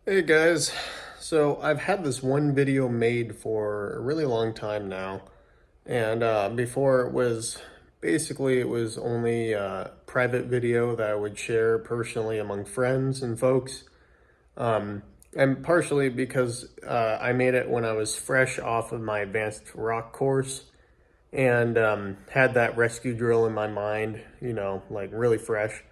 Hey guys, so I've had this one video made for a really long time now, and before it was only a private video that I would share personally among friends and folks, and partially because I made it when I was fresh off of my advanced rock course and had that rescue drill in my mind, like really fresh.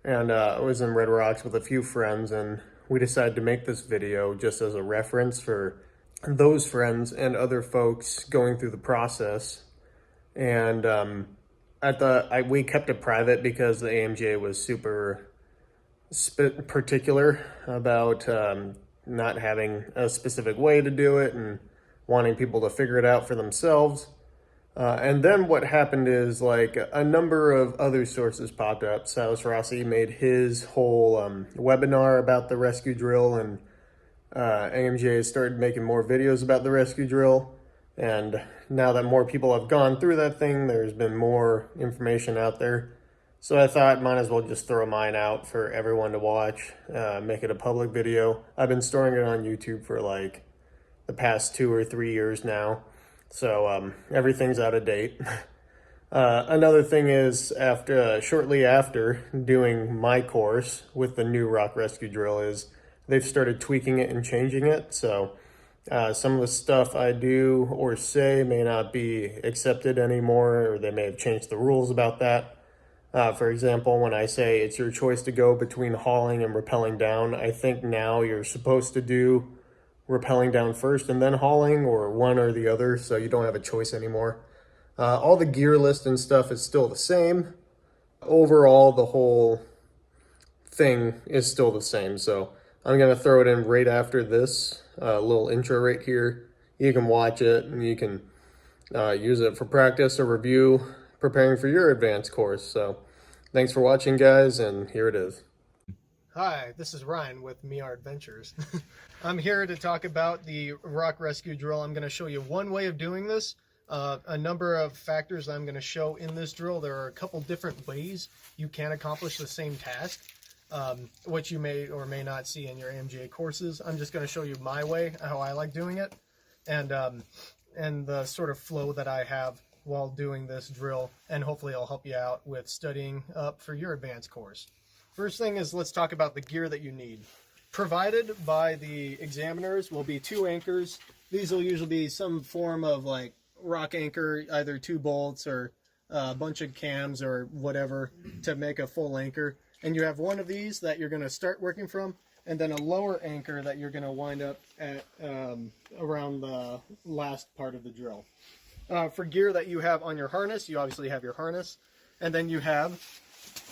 And I was in Red Rocks with a few friends, and we decided to make this video just as a reference for those friends and other folks going through the process. And we kept it private because the AMGA was super particular about not having a specific way to do it and wanting people to figure it out for themselves. And then what happened is like a number of other sources popped up. Silas Rossi made his whole webinar about the rescue drill, and AMGA started making more videos about the rescue drill. And now that more people have gone through that thing, there's been more information out there. So I thought might as well just throw mine out for everyone to watch, make it a public video. I've been storing it on YouTube for like the past 2 or 3 years now. So everything's out of date. Another thing is, shortly after doing my course with the new rock rescue drill, is they've started tweaking it and changing it. So some of the stuff I do or say may not be accepted anymore, or they may have changed the rules about that. For example, when I say it's your choice to go between hauling and rappelling down, I think now you're supposed to do rappelling down first and then hauling, or one or the other, so you don't have a choice anymore. All the gear list and stuff is still the same. Overall, the whole thing is still the same, so I'm going to throw it in right after this little intro right here. You can watch it and you can use it for practice or review preparing for your advanced course. So thanks for watching, guys, and here it is. Hi, this is Ryan with MER Adventures. I'm here to talk about the rock rescue drill. I'm going to show you one way of doing this. A number of factors I'm going to show in this drill. There are a couple different ways you can accomplish the same task, which you may or may not see in your AMGA courses. I'm just going to show you my way, how I like doing it, and the sort of flow that I have while doing this drill, and hopefully I'll help you out with studying up for your advanced course. First thing is, let's talk about the gear that you need. Provided by the examiners will be 2 anchors. These will usually be some form of like rock anchor, either 2 bolts or a bunch of cams or whatever to make a full anchor. And you have one of these that you're going to start working from, and then a lower anchor that you're going to wind up at around the last part of the drill. For gear that you have on your harness, you obviously have your harness, and then you have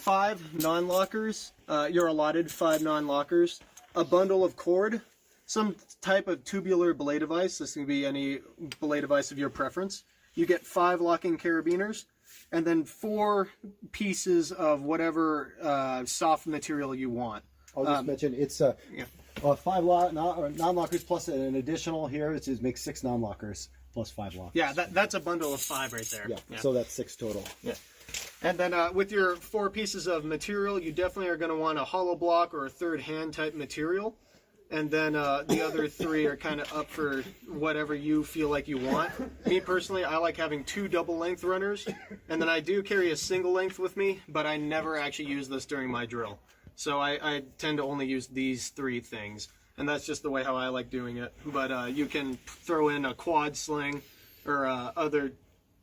5 non-lockers. You're allotted 5 non-lockers, a bundle of cord, some type of tubular belay device. This can be any belay device of your preference. You get 5 locking carabiners, and then 4 pieces of whatever soft material you want. I'll just mention it's 5 non-lockers plus an additional here, which is makes 6 non-lockers plus 5 lockers. Yeah, that's a bundle of 5 right there. Yeah. So that's 6 total. Yeah. And then with your 4 pieces of material, you definitely are going to want a hollow block or a third hand type material. And then the other 3 are kind of up for whatever you feel like you want. Me personally, I like having 2 double length runners. And then I do carry a single length with me, but I never actually use this during my drill. So I tend to only use these 3 things. And that's just the way how I like doing it. But you can throw in a quad sling or other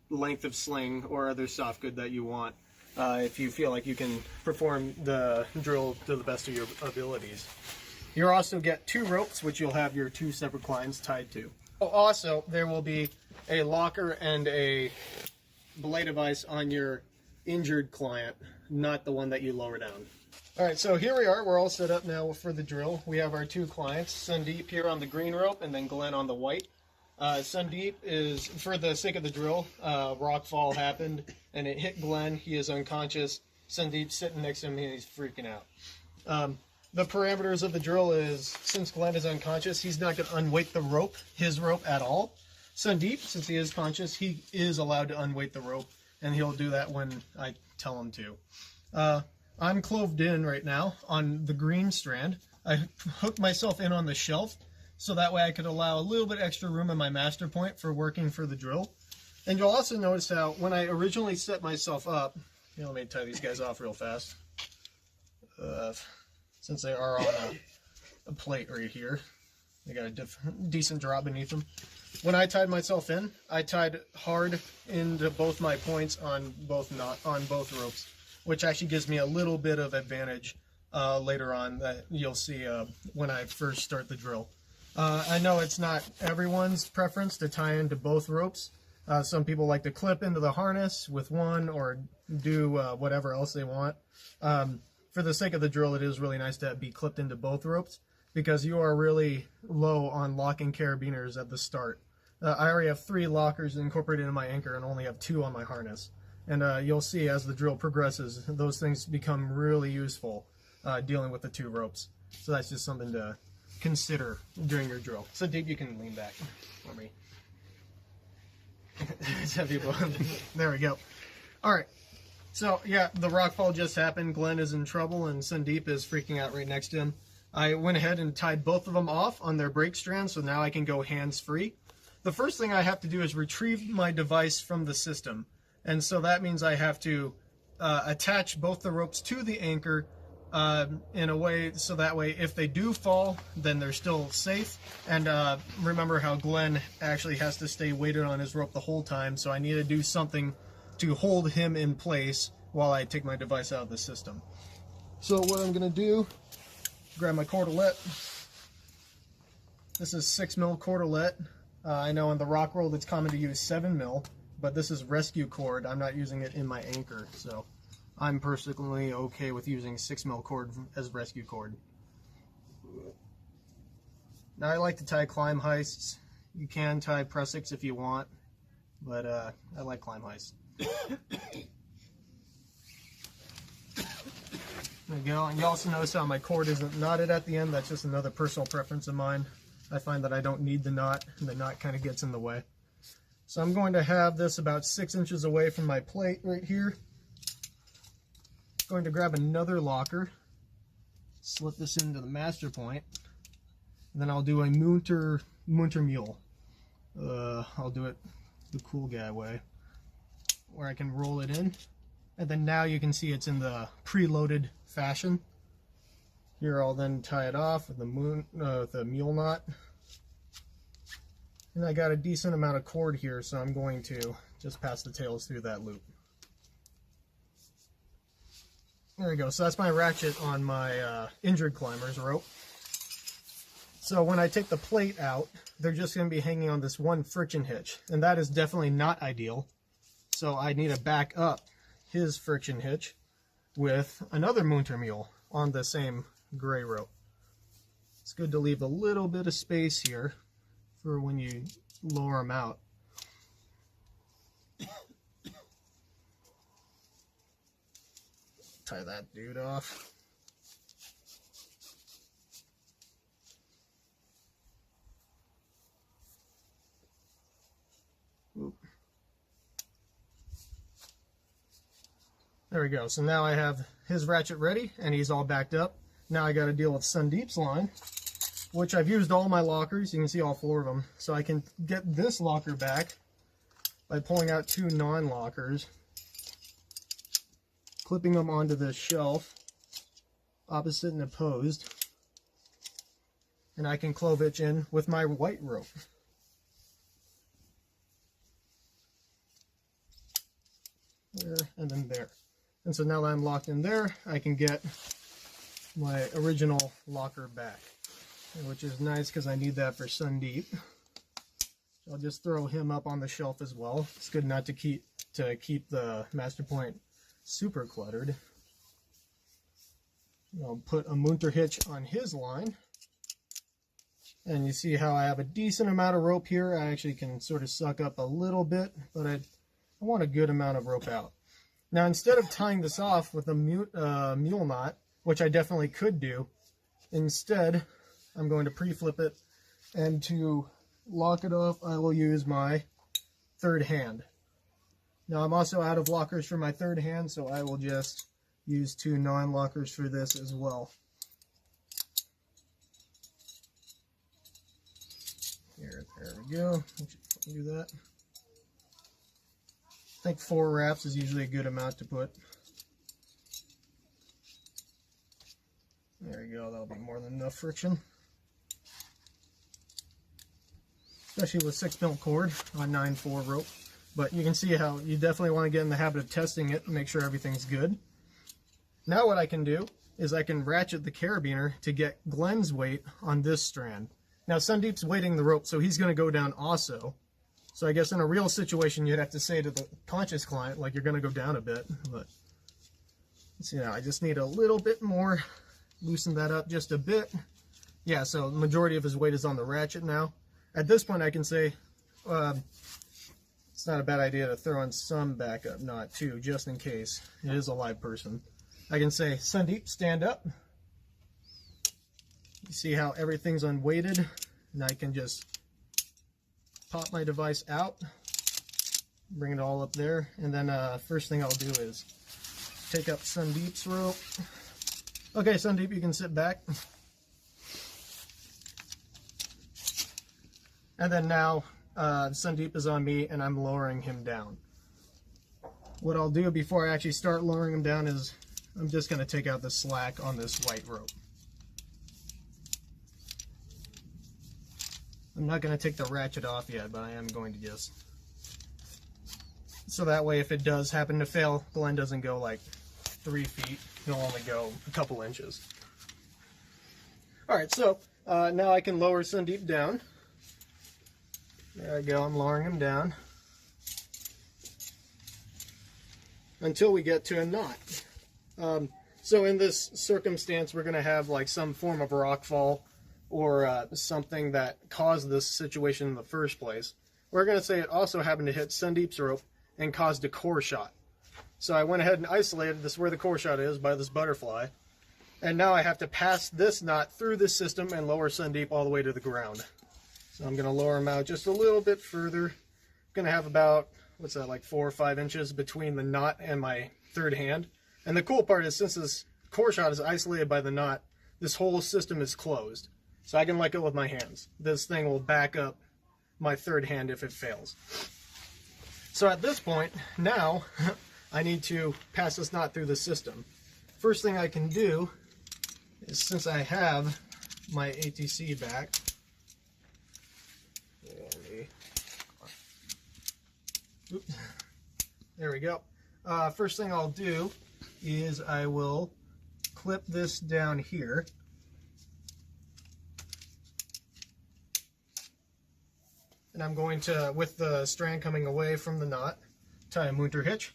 length of sling or other soft good that you want if you feel like you can perform the drill to the best of your abilities. You'll also get 2 ropes, which you'll have your 2 separate clients tied to. Also, there will be a locker and a belay device on your injured client, not the one that you lower down. All right, so here we are. We're all set up now for the drill. We have our 2 clients, Sandeep here on the green rope and then Glenn on the white. Sandeep is, for the sake of the drill, rock fall happened and it hit Glenn. He is unconscious. Sandeep's sitting next to him and he's freaking out. The parameters of the drill is, since Glenn is unconscious, he's not going to unweight the rope, his rope at all. Sandeep, since he is conscious, he is allowed to unweight the rope, and he'll do that when I tell him to. I'm cloved in right now on the green strand. I hooked myself in on the shelf so that way I could allow a little bit extra room in my master point for working for the drill. And you'll also notice how when I originally set myself up, let me tie these guys off real fast. Since they are on a plate right here, they got a decent drop beneath them. When I tied myself in, I tied hard into both my points on both ropes, which actually gives me a little bit of advantage later on that you'll see when I first start the drill. I know it's not everyone's preference to tie into both ropes. Some people like to clip into the harness with one or do whatever else they want. For the sake of the drill, it is really nice to be clipped into both ropes because you are really low on locking carabiners at the start. I already have 3 lockers incorporated in my anchor and only have 2 on my harness. And you'll see as the drill progresses, those things become really useful dealing with the 2 ropes. So that's just something to consider during your drill. So Dave, you can lean back for me. It's heavy. There we go. All right. So yeah, the rock fall just happened. Glenn is in trouble and Sandeep is freaking out right next to him. I went ahead and tied both of them off on their brake strands, so now I can go hands-free. The first thing I have to do is retrieve my device from the system. And so that means I have to attach both the ropes to the anchor in a way so that way if they do fall, then they're still safe. And remember how Glenn actually has to stay weighted on his rope the whole time, so I need to do something to hold him in place while I take my device out of the system. So what I'm going to do, grab my cordelette. This is 6mm cordelette. I know in the rock world it's common to use 7mm, but this is rescue cord. I'm not using it in my anchor, so I'm personally okay with using 6mm cord as rescue cord. Now I like to tie climb heists. You can tie pressics if you want, but I like climb heists. There you go. And you also notice how my cord isn't knotted at the end. That's just another personal preference of mine. I find that I don't need the knot, and the knot kind of gets in the way. So I'm going to have this about 6 inches away from my plate right here. Going to grab another locker, slip this into the master point, and then I'll do a Munter mule. I'll do it the cool guy way, where I can roll it in, and then now you can see it's in the preloaded fashion. Here I'll then tie it off with the mule knot. And I got a decent amount of cord here, so I'm going to just pass the tails through that loop. There we go. So that's my ratchet on my injured climbers rope. So when I take the plate out, they're just going to be hanging on this one friction hitch, and that is definitely not ideal. So I need to back up his friction hitch with another Munter mule on the same gray rope. It's good to leave a little bit of space here for when you lower them out. Tie that dude off. Oop. There we go. So now I have his ratchet ready and he's all backed up. Now I got to deal with Sandeep's line, which I've used all my lockers. You can see all 4 of them. So I can get this locker back by pulling out 2 non-lockers, clipping them onto the shelf, opposite and opposed, and I can clove hitch in with my white rope. There, and then there. And so now that I'm locked in there, I can get my original locker back, which is nice because I need that for Sandeep. So I'll just throw him up on the shelf as well. It's good not to keep the master point super cluttered. I'll put a Munter hitch on his line. And you see how I have a decent amount of rope here. I actually can sort of suck up a little bit, but I want a good amount of rope out. Now instead of tying this off with a mule knot, which I definitely could do, instead I'm going to pre-flip it, and to lock it off I will use my third hand. Now I'm also out of lockers for my third hand, so I will just use 2 non-lockers for this as well. There we go. Do that. I think 4 wraps is usually a good amount to put. There you go. That'll be more than enough friction. Especially with 6 mil cord on 9/4 rope. But you can see how you definitely want to get in the habit of testing it and make sure everything's good. Now what I can do is I can ratchet the carabiner to get Glenn's weight on this strand. Now Sandeep's weighting the rope, so he's going to go down also. So I guess in a real situation, you'd have to say to the conscious client, like, you're going to go down a bit. But see, now I just need a little bit more. Loosen that up just a bit. Yeah, so the majority of his weight is on the ratchet now. At this point, I can say it's not a bad idea to throw in some backup knot too, just in case it is a live person. I can say, Sandeep, stand up. You see how everything's unweighted, and I can just pop my device out, bring it all up there, and then first thing I'll do is take up Sandeep's rope. Okay, Sandeep, you can sit back. And then now Sandeep is on me, and I'm lowering him down. What I'll do before I actually start lowering him down is I'm just going to take out the slack on this white rope. I'm not going to take the ratchet off yet, but I am going to just... So that way if it does happen to fail, Glenn doesn't go like 3 feet. He'll only go a couple inches. Alright, so now I can lower Sandeep down. There I go, I'm lowering him down. Until we get to a knot. So in this circumstance, we're going to have like some form of rock fall or something that caused this situation in the first place. We're going to say it also happened to hit Sandeep's rope and caused a core shot. So I went ahead and isolated this where the core shot is by this butterfly. And now I have to pass this knot through this system and lower Sandeep all the way to the ground. So I'm going to lower him out just a little bit further. I'm going to have about, what's that, like 4 or 5 inches between the knot and my third hand. And the cool part is, since this core shot is isolated by the knot, this whole system is closed. So I can let go with my hands. This thing will back up my third hand if it fails. So at this point, now, I need to pass this knot through the system. First thing I can do is, since I have my ATC back, there we go. First thing I'll do is I will clip this down here. And I'm going to, with the strand coming away from the knot, tie a Munter hitch.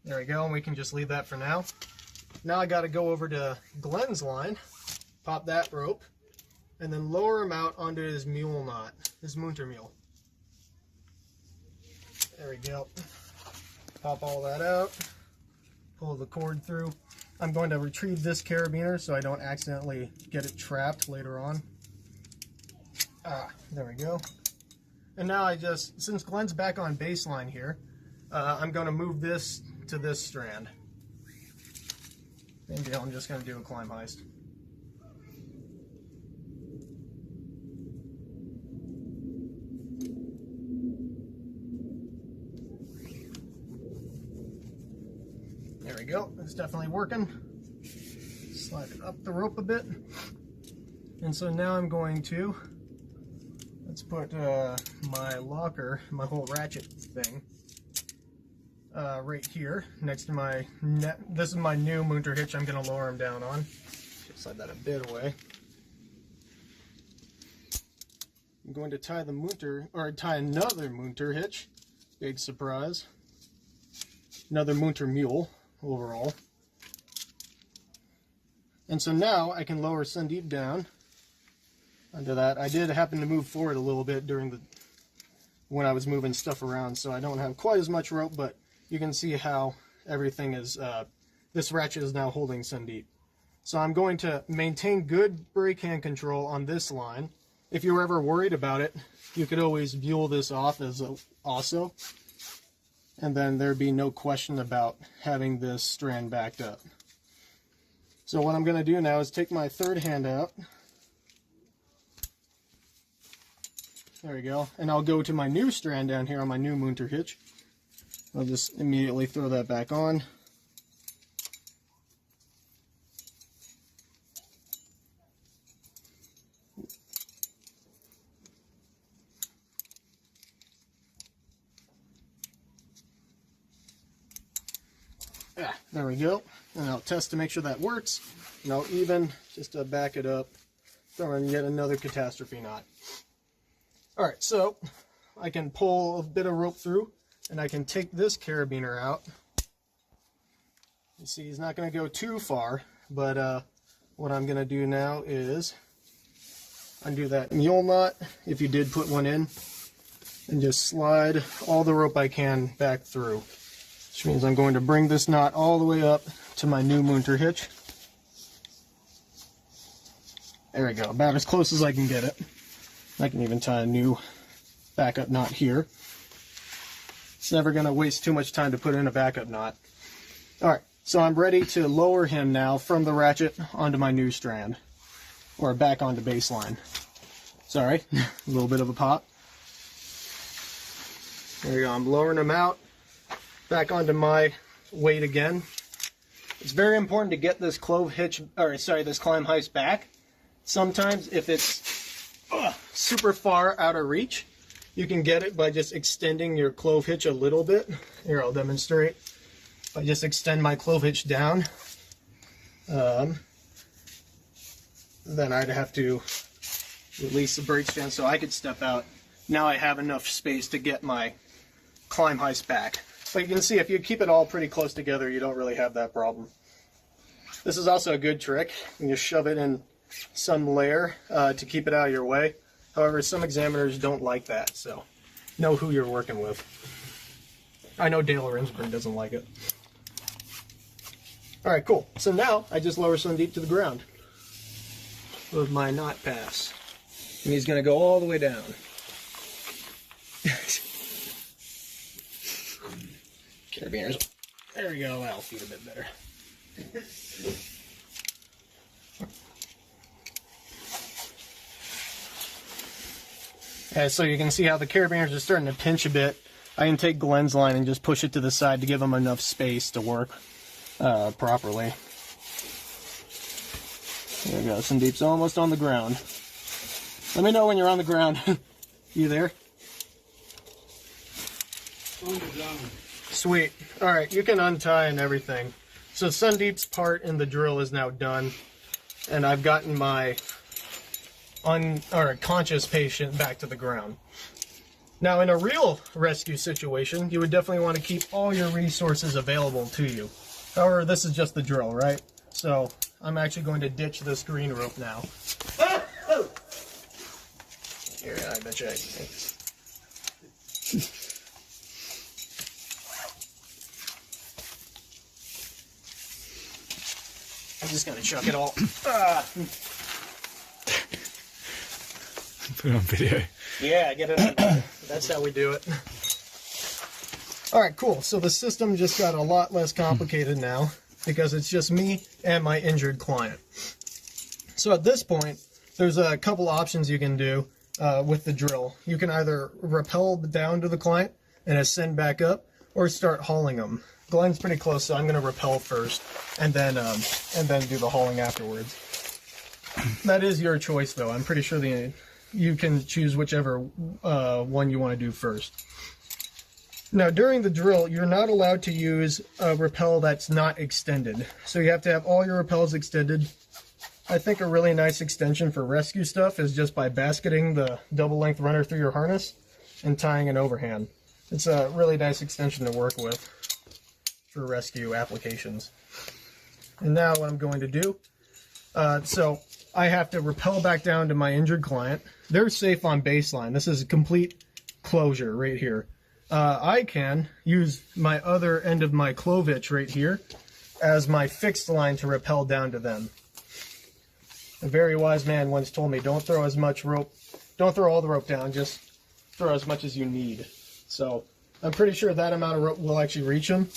There we go, and we can just leave that for now. Now I got to go over to Glenn's line, pop that rope, and then lower him out onto his mule knot, his Munter mule. There we go. Pop all that out, pull the cord through. I'm going to retrieve this carabiner so I don't accidentally get it trapped later on. There we go. And now I just, since Glenn's back on baseline here, I'm going to move this to this strand. Maybe I'm just going to do a climb heist. There we go. It's definitely working. Slide it up the rope a bit. And so now I'm going to, let's put my locker, my whole ratchet thing, right here next to my net. This is my new Munter hitch I'm going to lower him down on. Just slide that a bit away. I'm going to tie the Munter, or tie another Munter hitch. Big surprise. Another Munter mule overall. And so now I can lower Sandeep down onto that. I did happen to move forward a little bit during when I was moving stuff around, so I don't have quite as much rope, but you can see how everything is, this ratchet is now holding Sandeep. So I'm going to maintain good brake hand control on this line. If you were ever worried about it, you could always mule this off as also, and then there'd be no question about having this strand backed up. So what I'm going to do now is take my third hand out, There we go. And I'll go to my new strand down here on my new Munter hitch. I'll just immediately throw that back on. Yeah, there we go. And I'll test to make sure that works. And I'll even, just to back it up, throw in yet another catastrophe knot. Alright, so I can pull a bit of rope through, and I can take this carabiner out. You see, he's not going to go too far, but what I'm going to do now is undo that mule knot, if you did put one in, and just slide all the rope I can back through. Which means I'm going to bring this knot all the way up to my new Munter hitch. There we go, about as close as I can get it. I can even tie a new backup knot here. It's never going to waste too much time to put in a backup knot. Alright, so I'm ready to lower him now from the ratchet onto my new strand. Or back onto baseline. Sorry, a little bit of a pop. There we go, I'm lowering him out. Back onto my weight again. It's very important to get this this climb heist back. Sometimes if it's super far out of reach, you can get it by just extending your clove hitch a little bit. Here, I'll demonstrate. If I just extend my clove hitch down, then I'd have to release the brake stand so I could step out. Now I have enough space to get my climb heist back. But you can see if you keep it all pretty close together, you don't really have that problem. This is also a good trick. You just shove it in some layer to keep it out of your way. However, some examiners don't like that, so know who you're working with. I know Dale Rinsburg doesn't like it. Alright, cool. So now I just lower Sundeep to the ground with my knot pass. And he's going to go all the way down. Carabiners. There we go. That'll feed a bit better. So you can see how the carabiners are starting to pinch a bit. I can take Glenn's line and just push it to the side to give him enough space to work properly. There we go. Sandeep's almost on the ground. Let me know when you're on the ground. You there? Sweet. Alright, you can untie and everything. So Sandeep's part in the drill is now done, and I've gotten my conscious patient back to the ground. Now, in a real rescue situation, you would definitely want to keep all your resources available to you. However, this is just the drill, right? So, I'm actually going to ditch this green rope now. Here, I bet you I can. I'm just gonna chuck it all. Put it on video. Yeah, get it on video. That's how we do it. Alright, cool. So the system just got a lot less complicated now because it's just me and my injured client. So at this point, there's a couple options you can do with the drill. You can either rappel down to the client and ascend back up, or start hauling them. Glenn's pretty close, so I'm going to rappel first, and then do the hauling afterwards. That is your choice, though. I'm pretty sure you can choose whichever one you want to do first. Now, during the drill, you're not allowed to use a rappel that's not extended. So you have to have all your rappels extended. I think a really nice extension for rescue stuff is just by basketing the double-length runner through your harness and tying an overhand. It's a really nice extension to work with for rescue applications. And now what I'm going to do, so I have to rappel back down to my injured client. They're safe on baseline. This is a complete closure right here. I can use my other end of my clove hitch right here as my fixed line to rappel down to them. A very wise man once told me, don't throw as much rope, don't throw all the rope down, just throw as much as you need. So I'm pretty sure that amount of rope will actually reach them.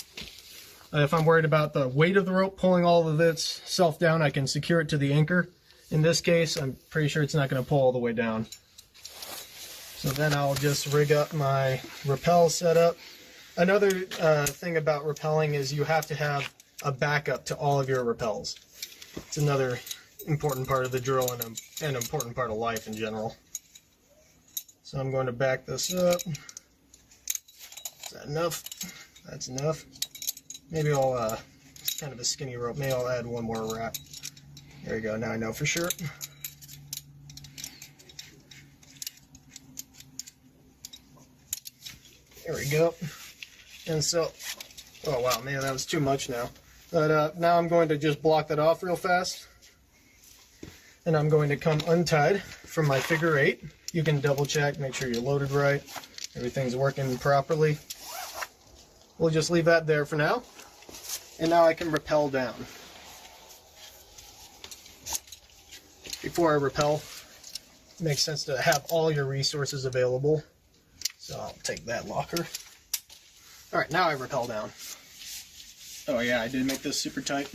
If I'm worried about the weight of the rope pulling all of itself down, I can secure it to the anchor. In this case, I'm pretty sure it's not going to pull all the way down. So then I'll just rig up my rappel setup. Another thing about rappelling is you have to have a backup to all of your rappels. It's another important part of the drill and an important part of life in general. So I'm going to back this up. Is that enough? That's enough. Maybe I'll, it's kind of a skinny rope, maybe I'll add one more wrap. There you go, now I know for sure. There we go. And so, oh wow, man, that was too much now. But now I'm going to just block that off real fast. And I'm going to come untied from my figure 8. You can double check, make sure you're loaded right, everything's working properly. We'll just leave that there for now. And now I can rappel down. Before I rappel, it makes sense to have all your resources available. So I'll take that locker. Alright, now I rappel down. Oh yeah, I did make this super tight.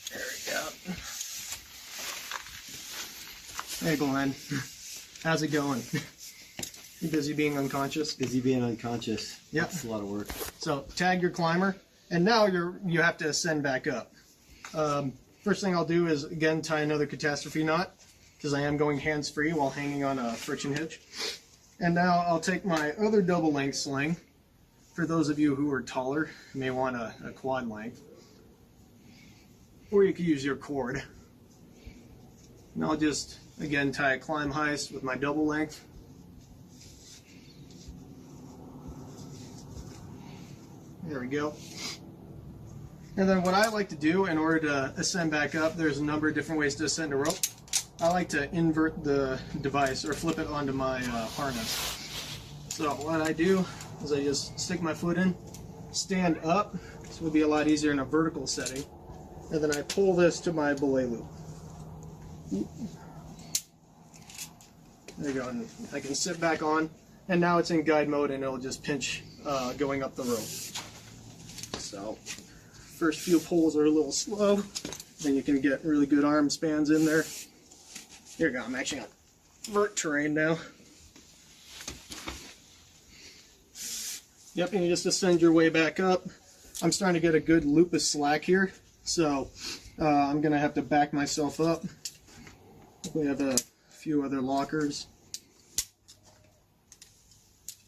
There we go. Hey Glenn, how's it going? You busy being unconscious? Busy being unconscious. Yep. That's a lot of work. So tag your climber, and now you have to ascend back up. First thing I'll do is again tie another catastrophe knot, because I am going hands-free while hanging on a friction hitch. And now I'll take my other double length sling. For those of you who are taller, you may want a quad length. Or you could use your cord. And I'll just, again, tie a climb heist with my double length. There we go. And then what I like to do in order to ascend back up, there's a number of different ways to ascend a rope. I like to invert the device or flip it onto my harness. So what I do is I just stick my foot in, stand up, this would be a lot easier in a vertical setting, and then I pull this to my belay loop. There you go, and I can sit back on, and now it's in guide mode and it'll just pinch going up the rope. So first few pulls are a little slow, then you can get really good arm spans in there. Here we go, I'm actually on vert terrain now. Yep, and you just ascend your way back up. I'm starting to get a good loop of slack here, so I'm going to have to back myself up. We have a few other lockers.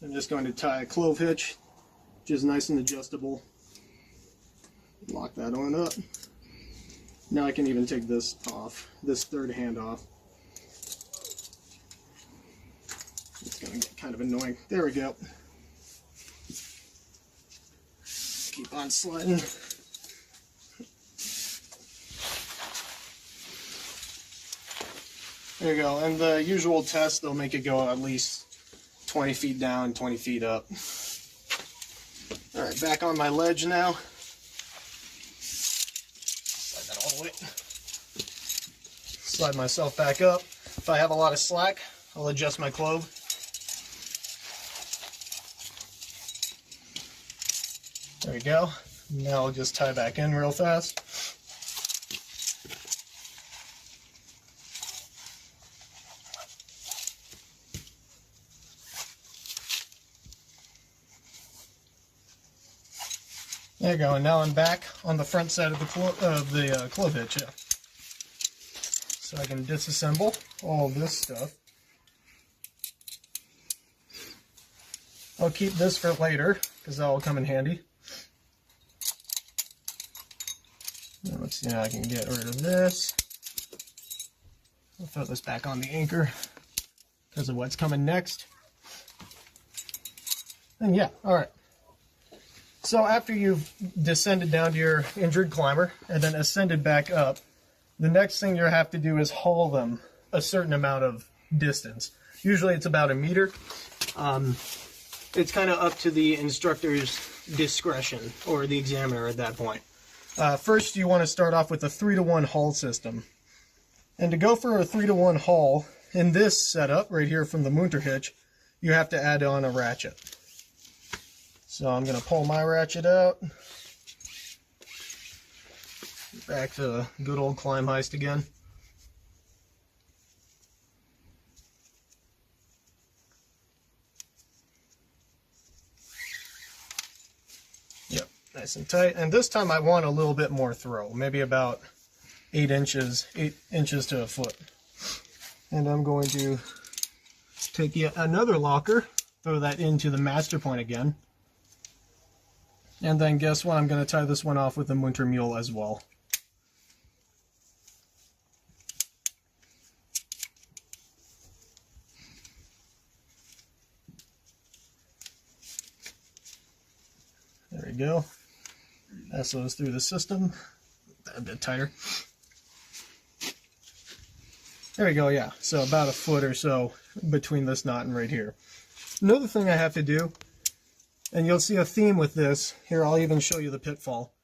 I'm just going to tie a clove hitch, which is nice and adjustable. Lock that one up. Now I can even take this off, this third hand off. It's going to get kind of annoying. There we go. Keep on sliding. There you go. And the usual test, they'll make it go at least 20 feet down, 20 feet up. Alright, back on my ledge now. Slide that all the way. Slide myself back up. If I have a lot of slack, I'll adjust my clove. There we go. Now I'll just tie back in real fast. There you go, and now I'm back on the front side of the clove hitch. Yeah. So I can disassemble all of this stuff. I'll keep this for later, because that will come in handy. Now let's see how I can get rid of this. I'll throw this back on the anchor because of what's coming next. And yeah, alright. So after you've descended down to your injured climber and then ascended back up, the next thing you have to do is haul them a certain amount of distance. Usually it's about a meter. It's kind of up to the instructor's discretion, or the examiner at that point. First, you want to start off with a 3-to-1 haul system. And to go for a 3-to-1 haul, in this setup, right here from the Munter hitch, you have to add on a ratchet. So I'm going to pull my ratchet out. Back to good old climb heist again. nice and tight. And this time I want a little bit more throw, maybe about 8 inches to a foot. And I'm going to take yet another locker, throw that into the master point again. And then guess what? I'm going to tie this one off with the Munter mule as well. There we go. Pass those through the system. A bit tighter. There we go, yeah. So about a foot or so between this knot and right here. Another thing I have to do, and you'll see a theme with this. Here, I'll even show you the pitfall.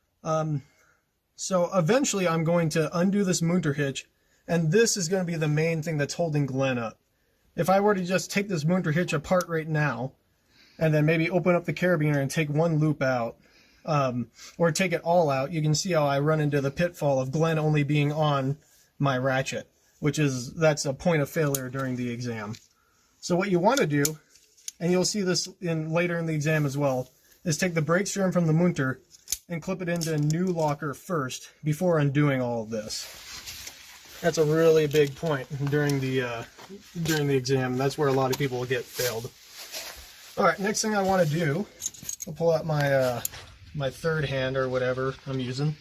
So eventually I'm going to undo this Munter hitch, and this is going to be the main thing that's holding Glenn up. If I were to just take this Munter hitch apart right now, and then maybe open up the carabiner and take one loop out, or take it all out, you can see how I run into the pitfall of Glenn only being on my ratchet, that's a point of failure during the exam. So what you want to do, and you'll see this later in the exam as well, is take the brake string from the Munter and clip it into a new locker first before undoing all of this. That's a really big point during the exam. That's where a lot of people will get failed. All right, next thing I want to do, I'll pull out my my third hand or whatever I'm using.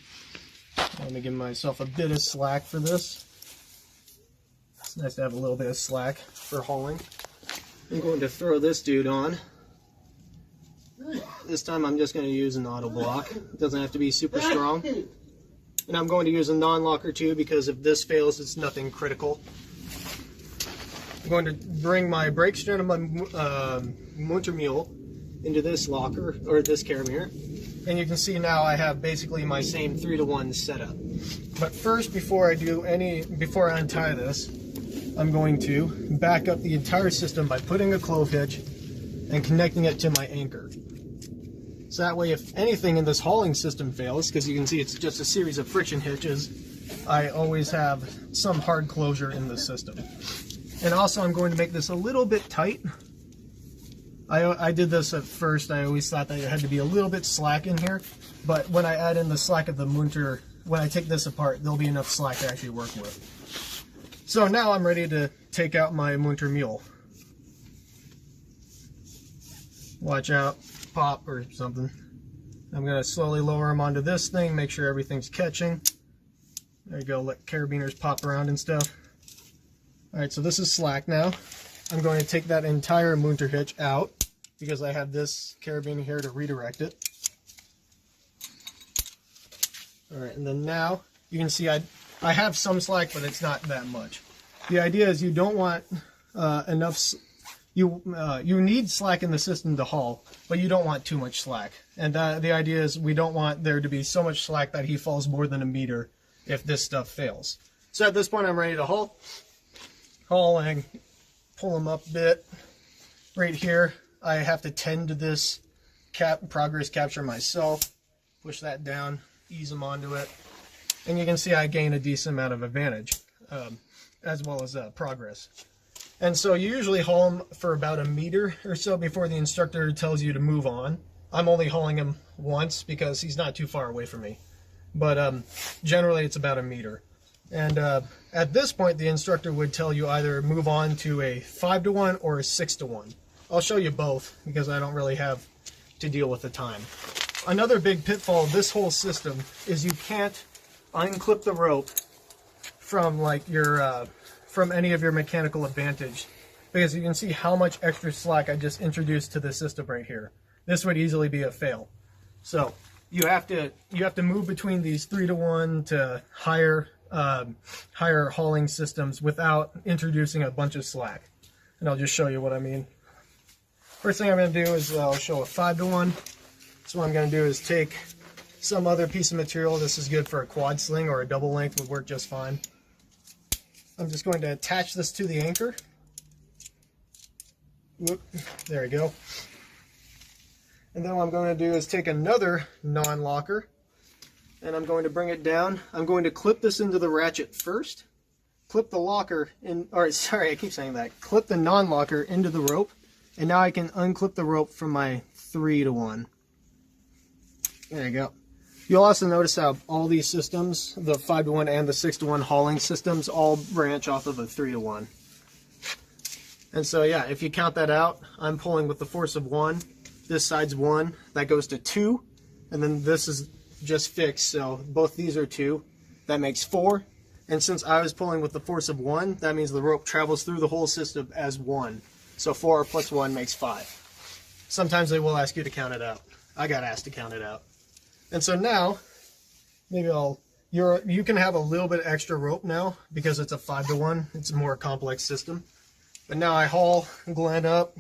Let me give myself a bit of slack for this. It's nice to have a little bit of slack for hauling. I'm going to throw this dude on. This time I'm just going to use an auto block. It doesn't have to be super strong. And I'm going to use a non-locker too, because if this fails, it's nothing critical. I'm going to bring my brake string of my Munter mule into this locker, or this carabiner. And you can see now I have basically my same 3-to-1 setup. But first, before I untie this, I'm going to back up the entire system by putting a clove hitch and connecting it to my anchor. So that way, if anything in this hauling system fails, because you can see it's just a series of friction hitches, I always have some hard closure in the system. And also I'm going to make this a little bit tight. I did this at first, I always thought that it had to be a little bit slack in here, but when I add in the slack of the Munter, when I take this apart, there'll be enough slack to actually work with. So now I'm ready to take out my Munter mule. Watch out, pop or something. I'm going to slowly lower him onto this thing, make sure everything's catching. There you go, let carabiners pop around and stuff. Alright, so this is slack now. I'm going to take that entire Munter hitch out because I have this carabiner here to redirect it. Alright, and then now you can see I have some slack, but it's not that much. The idea is you don't want enough. You need slack in the system to haul, but you don't want too much slack. And the idea is we don't want there to be so much slack that he falls more than a meter if this stuff fails. So at this point I'm ready to haul and pull him up a bit. Right here I have to tend to this progress capture myself. Push that down, ease him onto it. And you can see I gain a decent amount of advantage, as well as progress. And so you usually haul him for about a meter or so before the instructor tells you to move on. I'm only hauling him once because he's not too far away from me. But generally it's about a meter. And at this point the instructor would tell you either move on to a 5-to-1 or a 6-to-1. I'll show you both because I don't really have to deal with the time. Another big pitfall of this whole system is you can't unclip the rope from like your from any of your mechanical advantage, because you can see how much extra slack I just introduced to the system right here. This would easily be a fail. So you have to move between these 3-to-1 to higher hauling systems without introducing a bunch of slack. And I'll just show you what I mean. First thing I'm going to do is I'll show a 5-to-1. So what I'm going to do is take some other piece of material. This is good for a quad sling, or a double length would work just fine. I'm just going to attach this to the anchor. Whoop, there we go. And then what I'm going to do is take another non-locker and I'm going to bring it down. I'm going to clip this into the ratchet first. Clip the locker in, or sorry, I keep saying that. Clip the non-locker into the rope, and now I can unclip the rope from my 3-to-1. There you go. You'll also notice how all these systems, the 5-to-1 and the 6-to-1 hauling systems, all branch off of a 3-to-1. And so yeah, if you count that out, I'm pulling with the force of 1. This side's 1, that goes to 2, and then this is just fixed, so both these are 2. That makes 4. And since I was pulling with the force of 1, that means the rope travels through the whole system as 1. So 4 plus 1 makes 5. Sometimes they will ask you to count it out. I got asked to count it out. And so now, maybe you can have a little bit extra rope now because it's a 5-to-1. It's a more complex system. But now I haul Glenn up,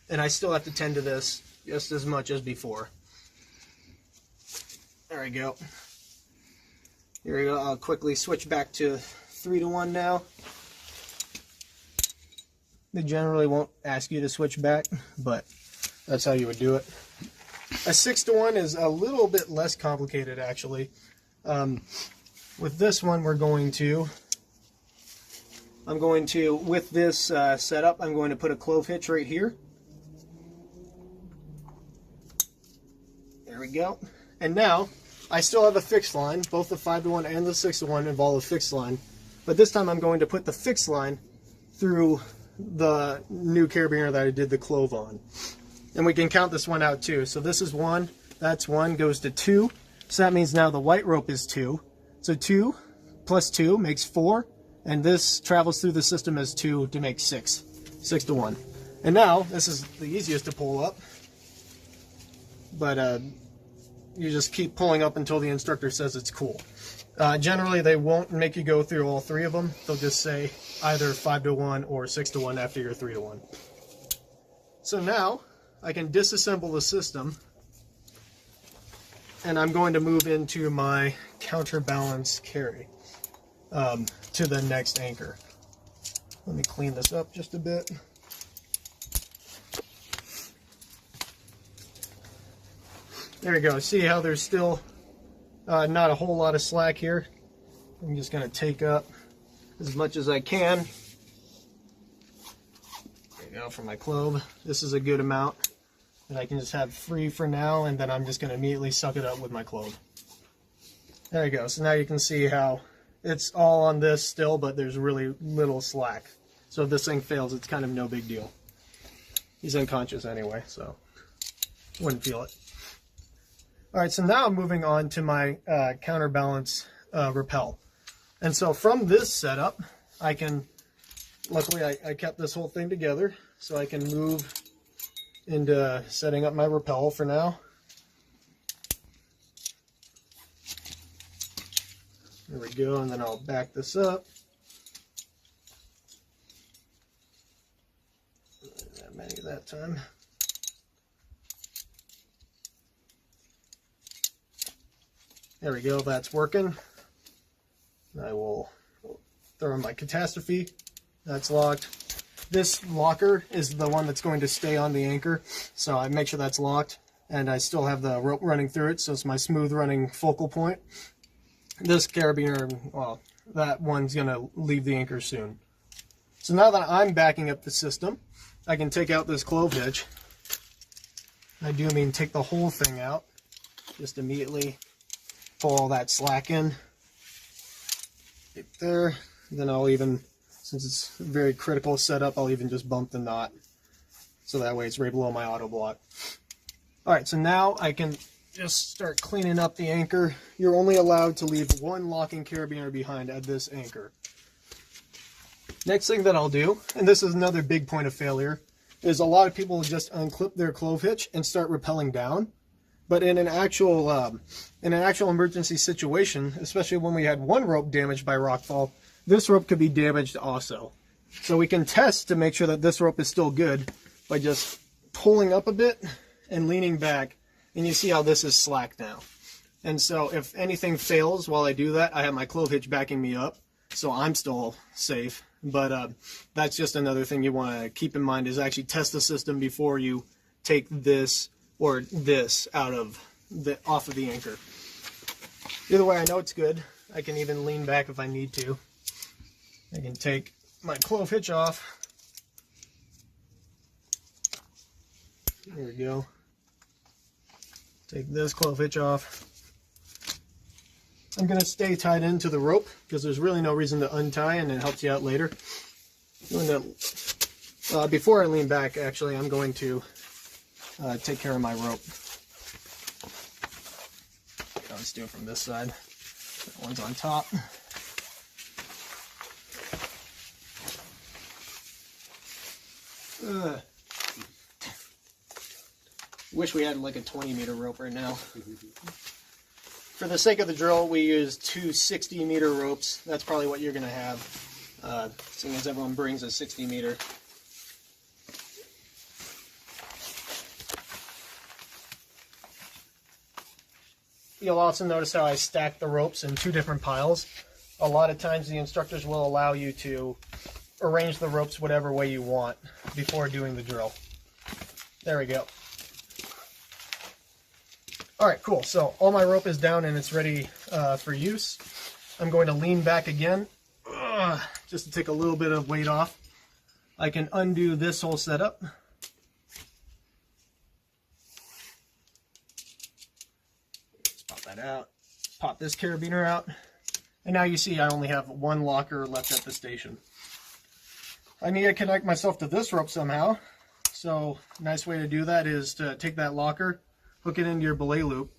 and I still have to tend to this just as much as before. There we go. Here we go. I'll quickly switch back to 3-to-1 now. They generally won't ask you to switch back, but that's how you would do it. A 6-to-1 is a little bit less complicated, actually. With this one, with this setup, I'm going to put a clove hitch right here. There we go. And now, I still have a fixed line. Both the 5-to-1 and the 6-to-1 involve a fixed line. But this time I'm going to put the fixed line through the new carabiner that I did the clove on. And we can count this one out too. So this is 1, that's 1, goes to 2. So that means now the white rope is 2. So 2 plus 2 makes 4. And this travels through the system as 2 to make 6. 6-to-1. And now, this is the easiest to pull up. But you just keep pulling up until the instructor says it's cool. Generally, they won't make you go through all 3 of them. They'll just say either 5-to-1 or 6-to-1 after your 3-to-1. So now, I can disassemble the system, and I'm going to move into my counterbalance carry to the next anchor. Let me clean this up just a bit. There we go. See how there's still not a whole lot of slack here? I'm just going to take up as much as I can. There you go for my clove. This is a good amount that I can just have free for now, and then I'm just going to immediately suck it up with my clove. There you go. So now you can see how it's all on this still, but there's really little slack. So if this thing fails, it's kind of no big deal. He's unconscious anyway, so wouldn't feel it. All right, so now I'm moving on to my counterbalance rappel. And so from this setup, I can, luckily I kept this whole thing together, so I can move into setting up my rappel for now. There we go, and then I'll back this up. Not many that time. There we go, that's working. I will throw in my catastrophe. That's locked. This locker is the one that's going to stay on the anchor, so I make sure that's locked, and I still have the rope running through it, so it's my smooth running focal point. This carabiner, well, that one's going to leave the anchor soon. So now that I'm backing up the system, I can take out this clove hitch. I do mean take the whole thing out. Just immediately pull all that slack in. Right there. Then I'll even, since it's a very critical setup, I'll even just bump the knot. So that way it's right below my auto block. Alright, so now I can just start cleaning up the anchor. You're only allowed to leave one locking carabiner behind at this anchor. Next thing that I'll do, and this is another big point of failure, is a lot of people just unclip their clove hitch and start rappelling down. But in an actual emergency situation, especially when we had one rope damaged by rockfall, this rope could be damaged also. So we can test to make sure that this rope is still good by just pulling up a bit and leaning back. And you see how this is slack now. And so if anything fails while I do that, I have my clove hitch backing me up, so I'm still safe. But that's just another thing you want to keep in mind, is actually test the system before you take this or this off of the anchor. Either way, I know it's good. I can even lean back if I need to. I can take my clove hitch off. There we go. Take this clove hitch off. I'm going to stay tied into the rope because there's really no reason to untie, and it helps you out later. Before I lean back, actually, I'm going to take care of my rope. Let's do it from this side. That one's on top. Wish we had like a 20-meter rope right now. For the sake of the drill, we use two 60-meter ropes. That's probably what you're going to have, seeing as everyone brings a 60-meter. You'll also notice how I stack the ropes in two different piles. A lot of times the instructors will allow you to arrange the ropes whatever way you want before doing the drill. There we go. Alright, cool. So all my rope is down and it's ready for use. I'm going to lean back again just to take a little bit of weight off. I can undo this whole setup. Let's pop that out. Pop this carabiner out. And now you see I only have one locker left at the station. I need to connect myself to this rope somehow. So a nice way to do that is to take that locker, hook it into your belay loop.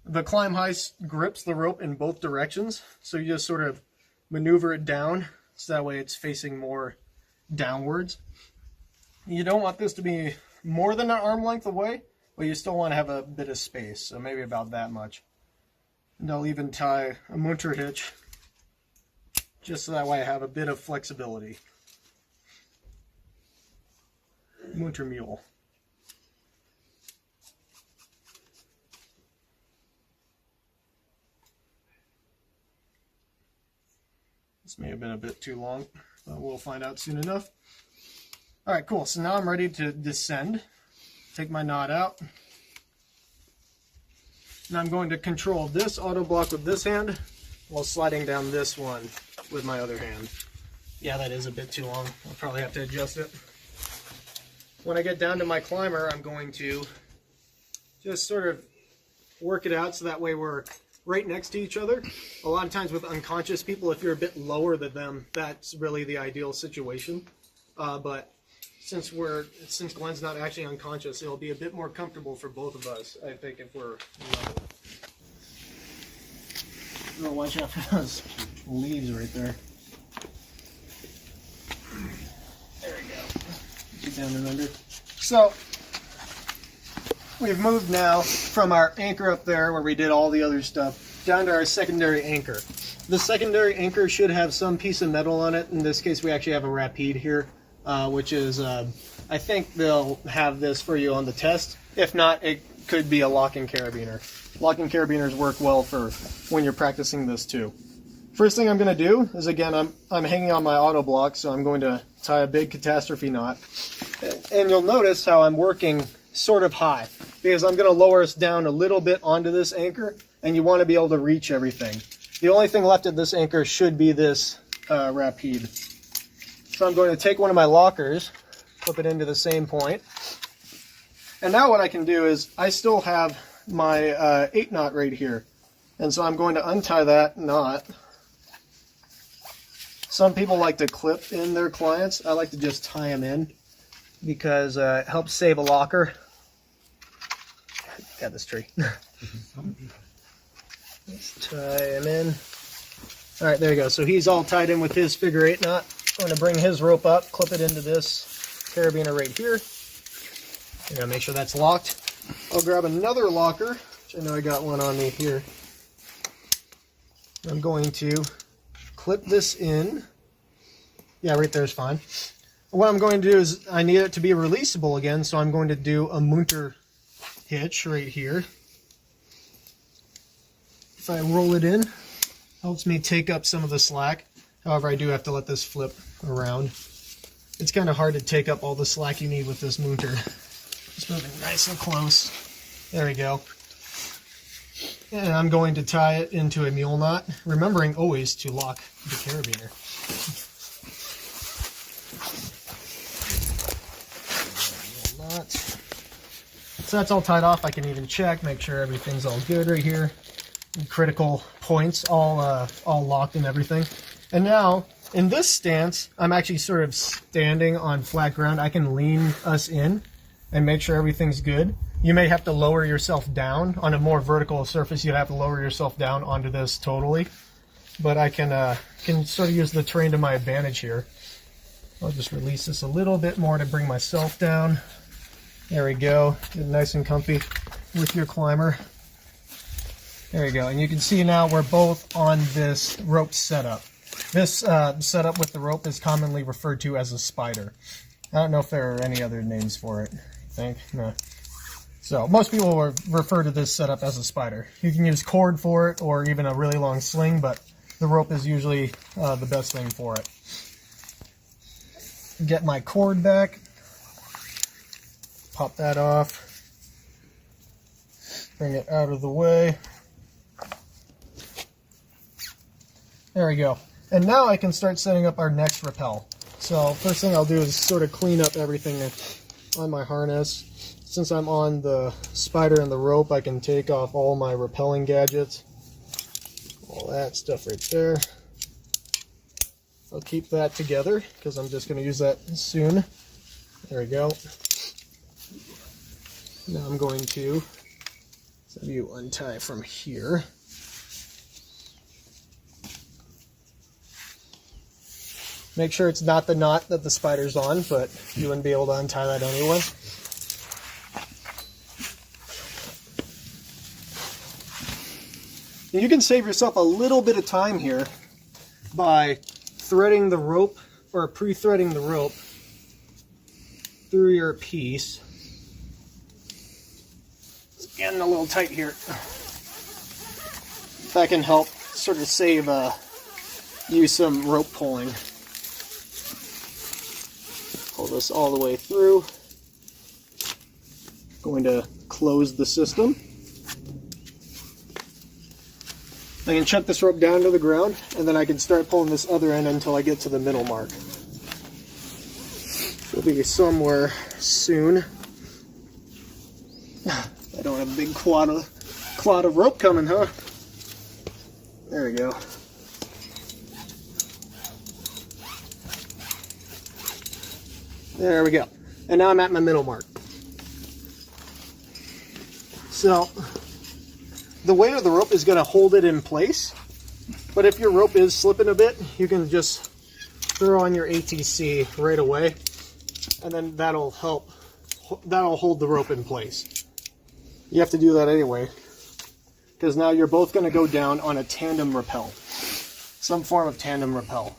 The climb height grips the rope in both directions, so you just sort of maneuver it down so that way it's facing more downwards. You don't want this to be more than an arm length away, but you still want to have a bit of space, so maybe about that much. And I'll even tie a munter hitch just so that way I have a bit of flexibility. Munter mule. This may have been a bit too long, but we'll find out soon enough. All right, cool. So now I'm ready to descend. Take my knot out. And I'm going to control this auto block with this hand while sliding down this one with my other hand. Yeah, that is a bit too long. I'll probably have to adjust it. When I get down to my climber, I'm going to just sort of work it out so that way we're right next to each other. A lot of times with unconscious people, if you're a bit lower than them, that's really the ideal situation. But since Glenn's not actually unconscious, it'll be a bit more comfortable for both of us, I think, if we're level. Oh, watch out for those leaves right there. There we go. Get down and under. So we've moved now from our anchor up there where we did all the other stuff down to our secondary anchor. The secondary anchor should have some piece of metal on it. In this case, we actually have a Rappel here, which is, I think they'll have this for you on the test. If not, it could be a locking carabiner. Locking carabiners work well for when you're practicing this too. First thing I'm going to do is, again, I'm hanging on my auto block, so I'm going to tie a big catastrophe knot. And you'll notice how I'm working sort of high, because I'm going to lower us down a little bit onto this anchor, and you want to be able to reach everything. The only thing left at this anchor should be this Rappel. So I'm going to take one of my lockers, flip it into the same point. And now what I can do is I still have my 8 knot right here. And so I'm going to untie that knot. Some people like to clip in their clients. I like to just tie them in because it helps save a locker. Got this tree. Let's tie him in. All right, there you go. So he's all tied in with his figure 8 knot. I'm going to bring his rope up, clip it into this carabiner right here. I'm going to make sure that's locked. I'll grab another locker, which I know I got one on me here. I'm going to clip this in. Yeah, right there is fine. What I'm going to do is I need it to be releasable again, so I'm going to do a munter hitch right here. If I roll it in, helps me take up some of the slack. However, I do have to let this flip around. It's kind of hard to take up all the slack you need with this munter. Just moving nice and close. There we go. And I'm going to tie it into a mule knot, remembering always to lock the carabiner. Knot. So that's all tied off. I can even check, make sure everything's all good right here. Critical points all locked and everything. And now in this stance, I'm actually sort of standing on flat ground. I can lean us in and make sure everything's good. You may have to lower yourself down. On a more vertical surface, you'd have to lower yourself down onto this totally. But I can sort of use the terrain to my advantage here. I'll just release this a little bit more to bring myself down. There we go. Get nice and comfy with your climber. There we go. And you can see now we're both on this rope setup. This setup with the rope is commonly referred to as a spider. I don't know if there are any other names for it. I think no. So most people will refer to this setup as a spider. You can use cord for it or even a really long sling, but the rope is usually the best thing for it. Get my cord back. Pop that off. Bring it out of the way. There we go. And now I can start setting up our next rappel. So first thing I'll do is sort of clean up everything on my harness. Since I'm on the spider and the rope, I can take off all my rappelling gadgets. All that stuff right there. I'll keep that together because I'm just going to use that soon. There we go. Now I'm going to have you untie from here. Make sure it's not the knot that the spider's on, but you wouldn't be able to untie that anyway. And you can save yourself a little bit of time here by threading the rope or pre-threading the rope through your piece. It's getting a little tight here. That can help sort of save you some rope pulling. Pull this all the way through. Going to close the system. I can chuck this rope down to the ground, and then I can start pulling this other end until I get to the middle mark. We'll be somewhere soon. I don't have a big clod of rope coming, huh? There we go. There we go. And now I'm at my middle mark. So the weight of the rope is going to hold it in place, but if your rope is slipping a bit, you can just throw on your ATC right away, and then that'll hold the rope in place. You have to do that anyway, because now you're both going to go down on a tandem rappel, some form of tandem rappel.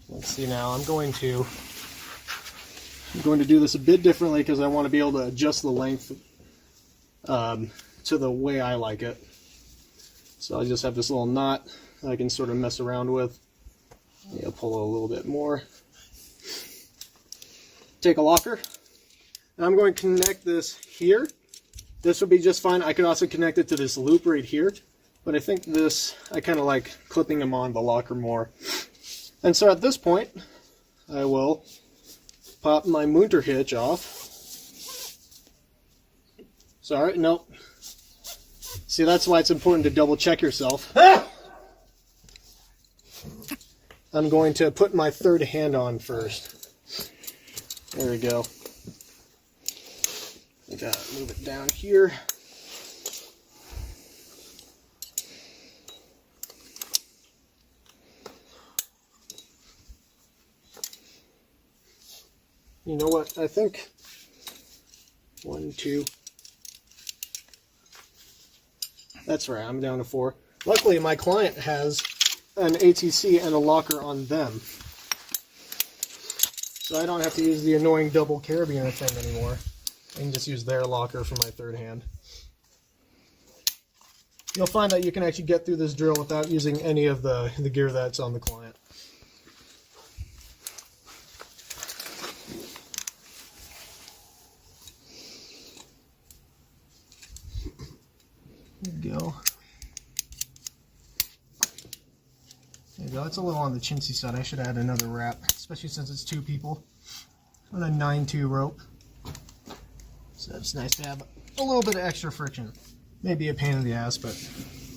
Let's see now, I'm going to do this a bit differently because I want to be able to adjust the length to the way I like it. So I just have this little knot that I can sort of mess around with. Yeah, pull it a little bit more. Take a locker. And I'm going to connect this here. This would be just fine. I could also connect it to this loop right here. But I think this, I kind of like clipping them on the locker more. And so at this point, I will pop my mounter hitch off. Sorry, nope. See, that's why it's important to double check yourself. I'm going to put my third hand on first. There we go. I gotta move it down here. You know what? I think 1, 2. That's right, I'm down to 4. Luckily, my client has an ATC and a locker on them, so I don't have to use the annoying double carabiner thing anymore. I can just use their locker for my third hand. You'll find that you can actually get through this drill without using any of the gear that's on the client. There you go. There you go. It's a little on the chintzy side. I should add another wrap, especially since it's 2 people. On a 9-2 rope. So it's nice to have a little bit of extra friction. Maybe a pain in the ass, but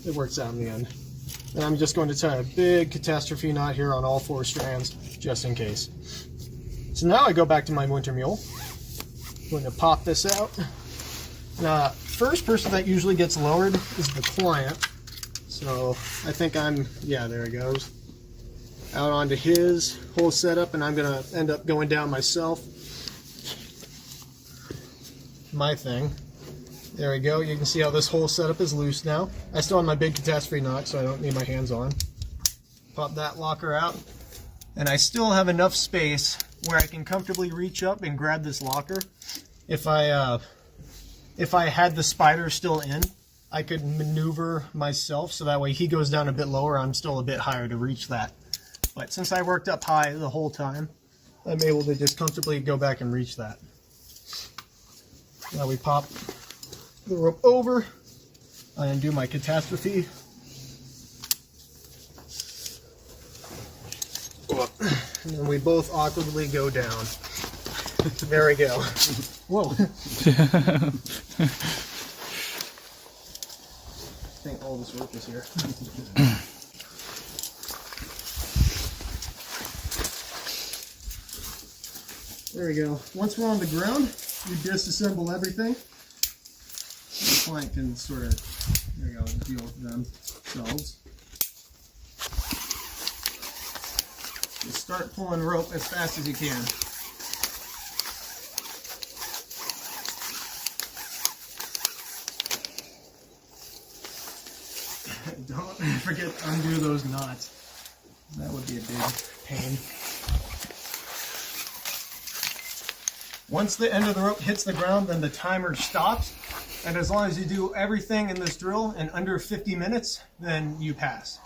it works out in the end. And I'm just going to tie a big catastrophe knot here on all 4 strands, just in case. So now I go back to my winter mule. I'm going to pop this out. Now, first person that usually gets lowered is the client. So I think yeah, there it goes. Out onto his whole setup, and I'm going to end up going down myself. My thing. There we go. You can see how this whole setup is loose now. I still have my big catastrophe knot, so I don't need my hands on. Pop that locker out. And I still have enough space where I can comfortably reach up and grab this locker. If I had the spider still in, I could maneuver myself so that way he goes down a bit lower, I'm still a bit higher to reach that. But since I worked up high the whole time, I'm able to just comfortably go back and reach that. Now we pop the rope over, I undo my catastrophe. And then we both awkwardly go down. There we go. Whoa. I think all this rope is here. There we go. Once we're on the ground, we disassemble everything. The client can sort of, there we go, deal with themselves. Just start pulling rope as fast as you can. Don't forget to undo those knots. That would be a big pain. Once the end of the rope hits the ground, then the timer stops. And as long as you do everything in this drill in under 50 minutes, then you pass.